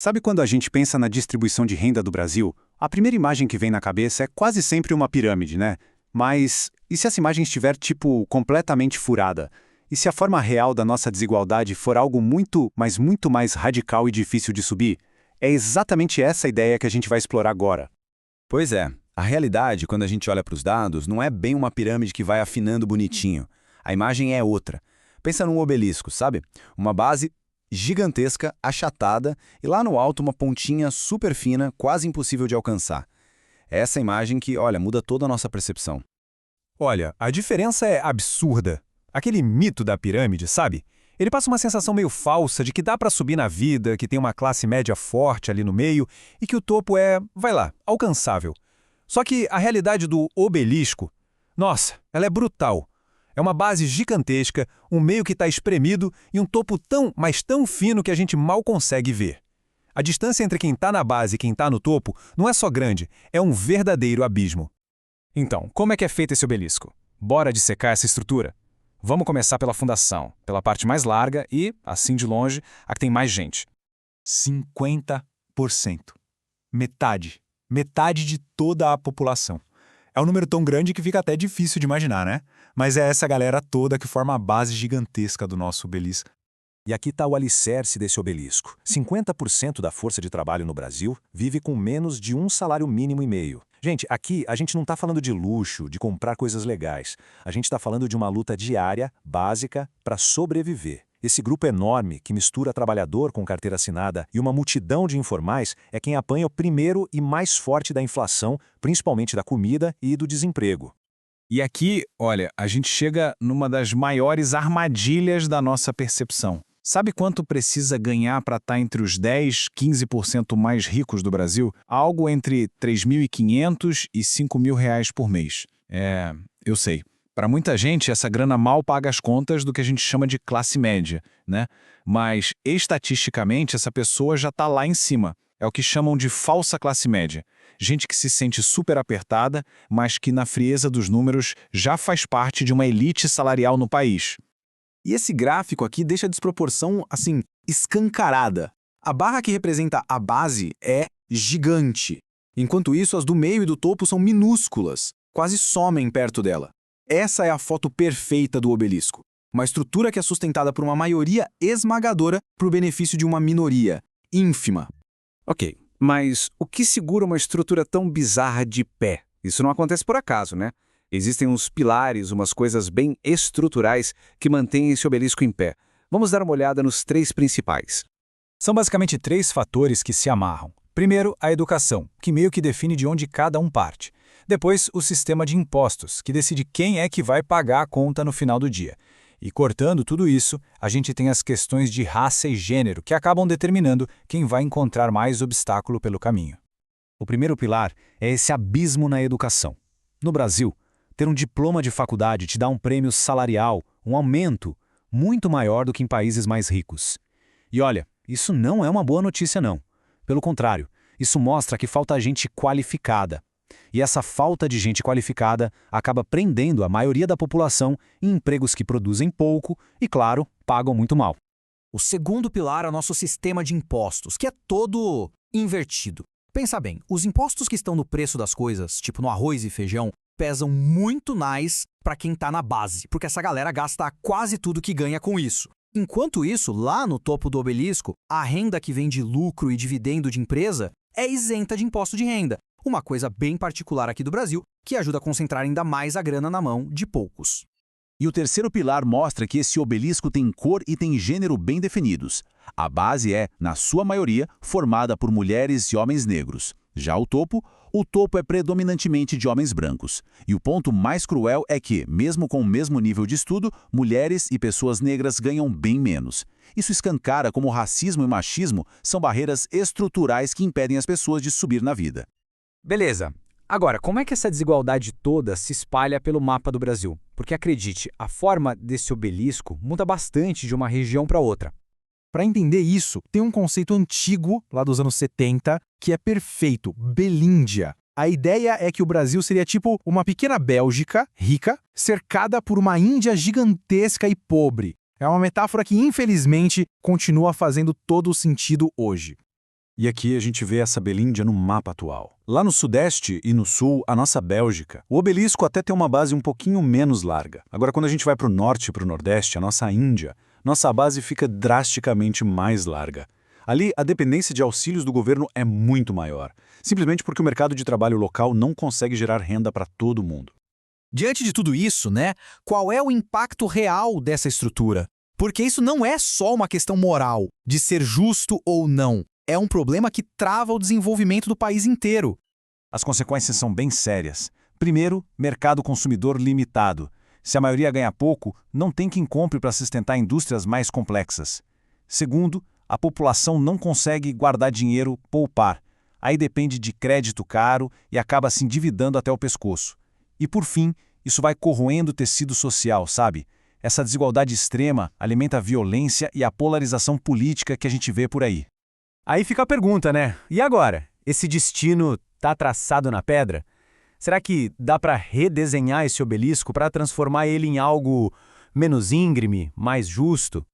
Sabe quando a gente pensa na distribuição de renda do Brasil? A primeira imagem que vem na cabeça é quase sempre uma pirâmide, né? Mas e se essa imagem estiver, tipo, completamente furada? E se a forma real da nossa desigualdade for algo muito, mas muito mais radical e difícil de subir? É exatamente essa ideia que a gente vai explorar agora. Pois é, a realidade, quando a gente olha para os dados, não é bem uma pirâmide que vai afinando bonitinho. A imagem é outra. Pensa num obelisco, sabe? Uma base gigantesca, achatada, e lá no alto uma pontinha super fina, quase impossível de alcançar. É essa imagem que, olha, muda toda a nossa percepção. Olha, a diferença é absurda. Aquele mito da pirâmide, sabe? Ele passa uma sensação meio falsa de que dá pra subir na vida, que tem uma classe média forte ali no meio e que o topo é, vai lá, alcançável. Só que a realidade do obelisco, nossa, ela é brutal. É uma base gigantesca, um meio que está espremido e um topo tão, mas tão fino que a gente mal consegue ver. A distância entre quem está na base e quem está no topo não é só grande, é um verdadeiro abismo. Então, como é que é feito esse obelisco? Bora dissecar essa estrutura? Vamos começar pela fundação, pela parte mais larga e, assim de longe, a que tem mais gente. 50%. Metade. Metade de toda a população. É um número tão grande que fica até difícil de imaginar, né? Mas é essa galera toda que forma a base gigantesca do nosso obelisco. E aqui está o alicerce desse obelisco. 50% da força de trabalho no Brasil vive com menos de um salário mínimo e meio. Gente, aqui a gente não está falando de luxo, de comprar coisas legais. A gente está falando de uma luta diária, básica, para sobreviver. Esse grupo enorme, que mistura trabalhador com carteira assinada e uma multidão de informais, é quem apanha o primeiro e mais forte da inflação, principalmente da comida e do desemprego. E aqui, olha, a gente chega numa das maiores armadilhas da nossa percepção. Sabe quanto precisa ganhar para estar entre os 10, 15% mais ricos do Brasil? Algo entre 3.500 e 5.000 reais por mês. Eu sei. Para muita gente, essa grana mal paga as contas do que a gente chama de classe média, né? Mas, estatisticamente, essa pessoa já está lá em cima. É o que chamam de falsa classe média. Gente que se sente super apertada, mas que, na frieza dos números, já faz parte de uma elite salarial no país. E esse gráfico aqui deixa a desproporção, assim, escancarada. A barra que representa a base é gigante. Enquanto isso, as do meio e do topo são minúsculas, quase somem perto dela. Essa é a foto perfeita do obelisco. Uma estrutura que é sustentada por uma maioria esmagadora para o benefício de uma minoria, ínfima. Ok, mas o que segura uma estrutura tão bizarra de pé? Isso não acontece por acaso, né? Existem uns pilares, umas coisas bem estruturais que mantêm esse obelisco em pé. Vamos dar uma olhada nos 3 principais. São basicamente 3 fatores que se amarram. Primeiro, a educação, que meio que define de onde cada um parte. Depois, o sistema de impostos, que decide quem é que vai pagar a conta no final do dia. E cortando tudo isso, a gente tem as questões de raça e gênero, que acabam determinando quem vai encontrar mais obstáculo pelo caminho. O primeiro pilar é esse abismo na educação. No Brasil, ter um diploma de faculdade te dá um prêmio salarial, um aumento, muito maior do que em países mais ricos. E olha, isso não é uma boa notícia não. Pelo contrário, isso mostra que falta gente qualificada. E essa falta de gente qualificada acaba prendendo a maioria da população em empregos que produzem pouco e, claro, pagam muito mal. O segundo pilar é o nosso sistema de impostos, que é todo invertido. Pensa bem, os impostos que estão no preço das coisas, tipo no arroz e feijão, pesam muito mais para quem está na base, porque essa galera gasta quase tudo que ganha com isso. Enquanto isso, lá no topo do obelisco, a renda que vem de lucro e dividendo de empresa é isenta de imposto de renda. Uma coisa bem particular aqui do Brasil, que ajuda a concentrar ainda mais a grana na mão de poucos. E o terceiro pilar mostra que esse obelisco tem cor e tem gênero bem definidos. A base é, na sua maioria, formada por mulheres e homens negros. Já o topo é predominantemente de homens brancos. E o ponto mais cruel é que, mesmo com o mesmo nível de estudo, mulheres e pessoas negras ganham bem menos. Isso escancara como o racismo e o machismo são barreiras estruturais que impedem as pessoas de subir na vida. Beleza. Agora, como é que essa desigualdade toda se espalha pelo mapa do Brasil? Porque, acredite, a forma desse obelisco muda bastante de uma região para outra. Para entender isso, tem um conceito antigo, lá dos anos 70, que é perfeito, Belíndia. A ideia é que o Brasil seria tipo uma pequena Bélgica, rica, cercada por uma Índia gigantesca e pobre. É uma metáfora que, infelizmente, continua fazendo todo o sentido hoje. E aqui a gente vê essa Belíndia no mapa atual. Lá no sudeste e no sul, a nossa Bélgica, o obelisco até tem uma base um pouquinho menos larga. Agora, quando a gente vai para o norte e para o nordeste, a nossa Índia, nossa base fica drasticamente mais larga. Ali, a dependência de auxílios do governo é muito maior, simplesmente porque o mercado de trabalho local não consegue gerar renda para todo mundo. Diante de tudo isso, né, qual é o impacto real dessa estrutura? Porque isso não é só uma questão moral, de ser justo ou não. É um problema que trava o desenvolvimento do país inteiro. As consequências são bem sérias. Primeiro, mercado consumidor limitado. Se a maioria ganha pouco, não tem quem compre para sustentar indústrias mais complexas. Segundo, a população não consegue guardar dinheiro, poupar. Aí depende de crédito caro e acaba se endividando até o pescoço. E por fim, isso vai corroendo o tecido social, sabe? Essa desigualdade extrema alimenta a violência e a polarização política que a gente vê por aí. Aí fica a pergunta, né? E agora? Esse destino tá traçado na pedra? Será que dá para redesenhar esse obelisco para transformar ele em algo menos íngreme, mais justo?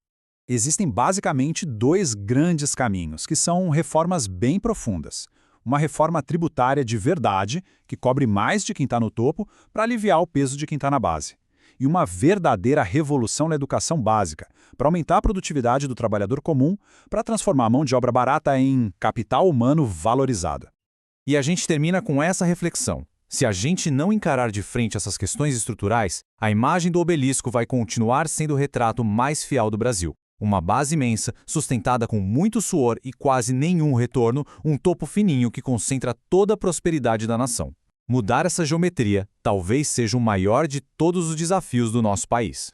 Existem basicamente dois grandes caminhos, que são reformas bem profundas. Uma reforma tributária de verdade, que cobre mais de quem está no topo, para aliviar o peso de quem está na base. E uma verdadeira revolução na educação básica, para aumentar a produtividade do trabalhador comum, para transformar a mão de obra barata em capital humano valorizado. E a gente termina com essa reflexão. Se a gente não encarar de frente essas questões estruturais, a imagem do obelisco vai continuar sendo o retrato mais fiel do Brasil. Uma base imensa, sustentada com muito suor e quase nenhum retorno, um topo fininho que concentra toda a prosperidade da nação. Mudar essa geometria talvez seja o maior de todos os desafios do nosso país.